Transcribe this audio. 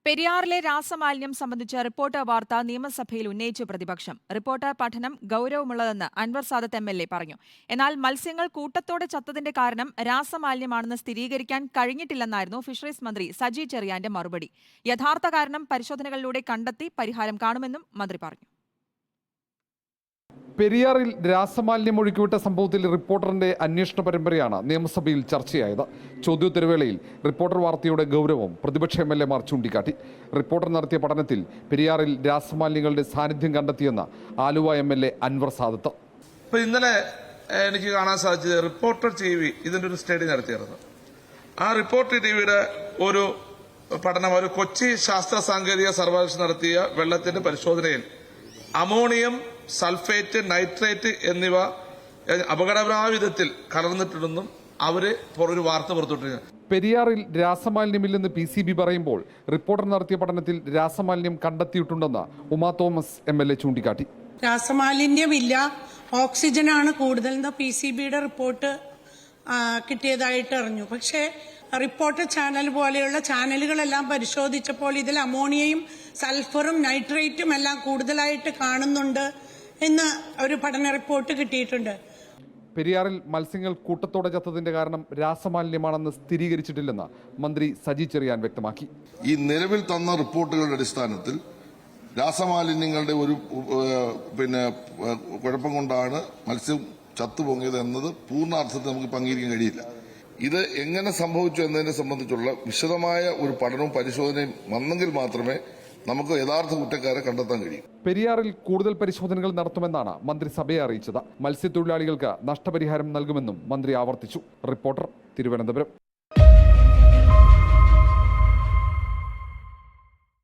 പെരിയാറിലെ രാസമാലിന്യം സംബന്ധിച്ച റിപ്പോർട്ട് വാർത്ത നിയമസഭയിൽ ഉന്നയിച്ചു പ്രതിപക്ഷം. റിപ്പോർട്ട് പഠനം ഗൌരവമുള്ളതെന്ന് അൻവർ സാദത്ത് എം.എൽ.എ. പറഞ്ഞു. എന്നാൽ മത്സ്യങ്ങൾ കൂട്ടത്തോടെ ചത്തതിന്റെ കാരണം രാസമാലിന്യമാണെന്ന് സ്ഥിരീകരിക്കാൻ കഴിഞ്ഞിട്ടില്ലെന്നായിരുന്നു ഫിഷറീസ് മന്ത്രി സജി ചെറിയാന്റെ മറുപടി. യഥാർത്ഥ കാരണം പരിശോധനകളിലൂടെ കണ്ടെത്തി പരിഹാരം കാണുമെന്നും മന്ത്രി പറഞ്ഞു. പെരിയാറിൽ രാസമാലിന്യം ഒഴുക്കിവിട്ട സംഭവത്തിൽ റിപ്പോർട്ടറിന്റെ അന്വേഷണ പരമ്പരയാണ് നിയമസഭയിൽ ചർച്ചയായത്. ചോദ്യോത്തരവേളയിൽ റിപ്പോർട്ടർ വാർത്തയുടെ ഗൗരവം പ്രതിപക്ഷ എം.എൽ.എമാർ ചൂണ്ടിക്കാട്ടി. റിപ്പോർട്ടർ നടത്തിയ പഠനത്തിൽ പെരിയാറിൽ രാസമാലിന്യങ്ങളുടെ സാന്നിധ്യം കണ്ടെത്തിയെന്ന് ആലുവ എം.എൽ.എ. അൻവർ സാദത്ത്. ഇന്നലെ എനിക്ക് കാണാൻ സാധിച്ചത് റിപ്പോർട്ടർ ടി.വി. ഇതിന്റെ ഒരു സ്റ്റഡി നടത്തിയിരുന്നു. ആ റിപ്പോർട്ടർ ടി.വിയുടെ ഒരു പഠനം, ഒരു കൊച്ചി ശാസ്ത്ര സാങ്കേതിക സർവകലാശാല നടത്തിയ വെള്ളത്തിന്റെ പരിശോധനയിൽ അമോണിയം, സൾഫേറ്റ്, നൈട്രേറ്റ് എന്നിവ അപകടകരമായ വിധത്തിൽ കലർന്നിട്ടുണ്ടെന്നും അവര് ഒരു വാർത്ത പുറത്തുവിട്ടിരുന്നു. പെരിയാറിൽ രാസമാലിന്യമില്ലെന്ന് PCB പറയുമ്പോൾ റിപ്പോർട്ടർ നടത്തിയ പഠനത്തിൽ രാസമാലിന്യം കണ്ടെത്തിയിട്ടുണ്ടെന്ന് ഉമാ തോമസ് എം.എൽ.എ. ചൂണ്ടിക്കാട്ടി. രാസമാലിന്യമില്ല, ഓക്സിജനാണ് കൂടുതലെന്ന് PCBയുടെ റിപ്പോർട്ട് കിട്ടിയതായിട്ട് അറിഞ്ഞു. പക്ഷേ റിപ്പോർട്ടർ ചാനൽ പോലെയുള്ള ചാനലുകളെല്ലാം പരിശോധിച്ചപ്പോൾ ഇതിൽ അമോണിയയും സൾഫറും നൈട്രേറ്റും എല്ലാം കൂടുതലായിട്ട് കാണുന്നുണ്ട് എന്ന് ഒരു പഠന റിപ്പോർട്ട് കിട്ടിയിട്ടുണ്ട്. പെരിയാറിൽ മത്സ്യങ്ങൾ കൂട്ടത്തോടെ ചത്തതിന്റെ കാരണം രാസമാലിന്യമാണെന്ന് സ്ഥിരീകരിച്ചിട്ടില്ലെന്ന് മന്ത്രി സജി ചെറിയാൻ വ്യക്തമാക്കി. ഈ നിലവിൽ തന്ന റിപ്പോർട്ടുകളുടെ അടിസ്ഥാനത്തിൽ രാസമാലിന്യങ്ങളുടെ ഒരു കുഴപ്പം കൊണ്ടാണ് മത്സ്യം ചത്തുപൊങ്ങിയത് എന്നത് പൂർണ്ണാർത്ഥത്തിൽ നമുക്ക് അംഗീകരിക്കാൻ കഴിയില്ല. ഇത് എങ്ങനെ സംഭവിച്ചു എന്നതിനെ സംബന്ധിച്ചുള്ള വിശദമായ ഒരു പഠനവും പരിശോധനയും വന്നെങ്കിൽ മാത്രമേ നമുക്ക് യഥാർത്ഥ കുറ്റക്കാരെ കണ്ടെത്താൻ കഴിയും. പെരിയാറിൽ കൂടുതൽ പരിശോധനകൾ നടത്തുമെന്നാണ് മന്ത്രി സഭയെ അറിയിച്ചത്. മത്സ്യത്തൊഴിലാളികൾക്ക് നഷ്ടപരിഹാരം നൽകുമെന്നും മന്ത്രി ആവർത്തിച്ചു. റിപ്പോർട്ടർ, തിരുവനന്തപുരം.